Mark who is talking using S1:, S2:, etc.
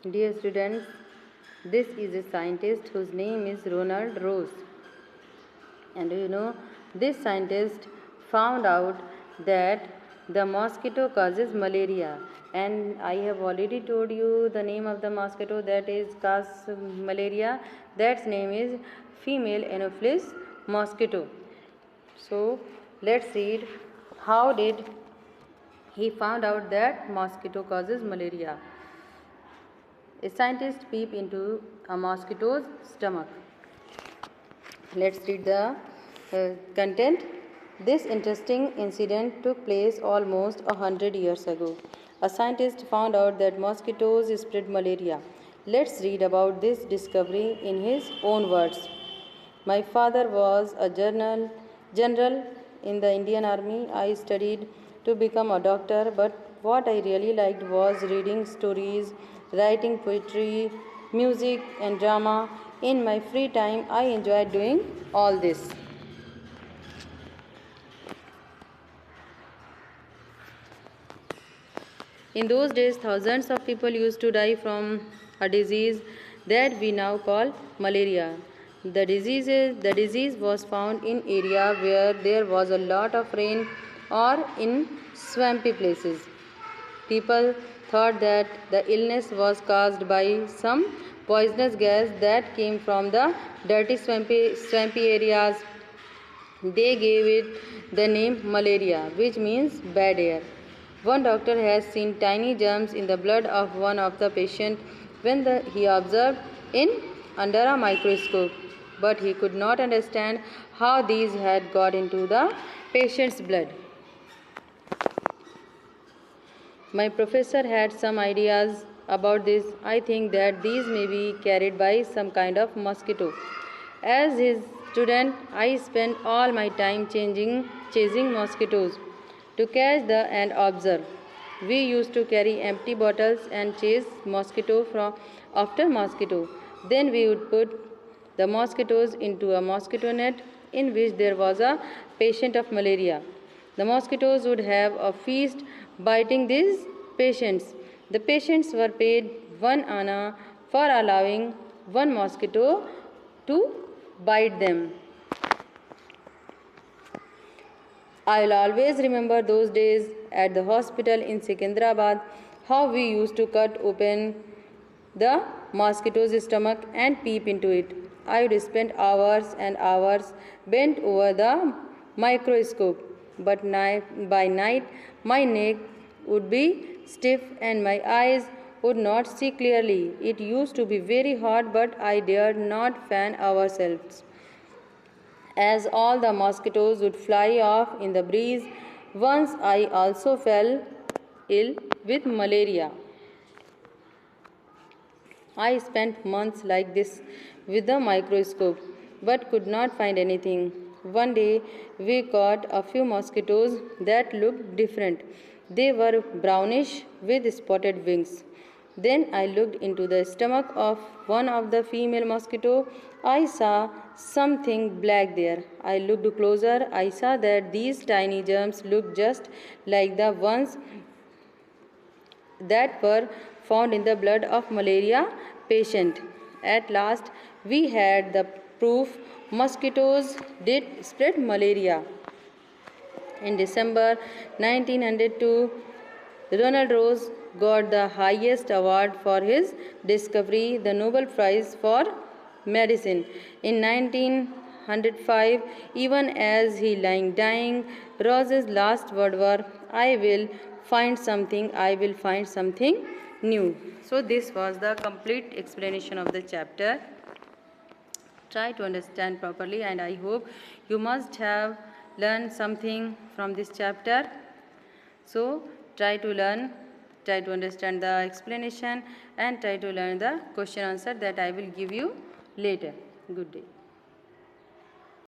S1: Dear students, this is a scientist whose name is Ronald Rose. And this scientist found out that the mosquito causes malaria. And I have already told you the name of the mosquito that is causes malaria. That name is female Anopheles mosquito. So let's read how did he found out that mosquito causes malaria. A scientist peeped into a mosquito's stomach. Let's read the content. This interesting incident took place almost 100 years ago. A scientist found out that mosquitoes spread malaria. Let's read about this discovery in his own words. My father was a general in the Indian Army. I studied to become a doctor, but what I really liked was reading stories, writing poetry, music, and drama. In my free time, I enjoyed doing all this. In those days, thousands of people used to die from a disease that we now call malaria. The disease was found in area where there was a lot of rain or in swampy places. People thought that the illness was caused by some poisonous gas that came from the dirty swampy areas. They gave it the name malaria, which means bad air. One doctor has seen tiny germs in the blood of one of the patients when he observed in under a microscope, but he could not understand how these had got into the patient's blood. My professor had some ideas about this. I think that these may be carried by some kind of mosquito. As his student, I spent all my time chasing mosquitoes to catch the and observe. We used to carry empty bottles and chase mosquito after mosquito. Then we would put the mosquitoes into a mosquito net in which there was a patient of malaria. The mosquitoes would have a feast biting these patients. The patients were paid 1 anna for allowing one mosquito to bite them. I will always remember those days at the hospital in Secunderabad, how we used to cut open the mosquito's stomach and peep into it. I would spend hours and hours bent over the microscope, but by night my neck would be stiff and my eyes would not see clearly. It used to be very hot, but I dared not fan ourselves, as all the mosquitoes would fly off in the breeze. Once I also fell ill with malaria. I spent months like this with the microscope, but could not find anything. One day we caught a few mosquitoes that looked different. They were brownish with spotted wings. Then I looked into the stomach of one of the female mosquito. I saw something black there. I looked closer. I saw that these tiny germs looked just like the ones that were found in the blood of malaria patient. At last, we had the proof mosquitoes did spread malaria. In December 1902, Ronald Rose got the highest award for his discovery, the Nobel Prize for Medicine. In 1905, even as he lying dying, Rose's last word were, I will find something new. So this was the complete explanation of the chapter. Try to understand properly, and I hope you must have learned something from this chapter. So try to understand the explanation and try to learn the question answer that I will give you later. Good day.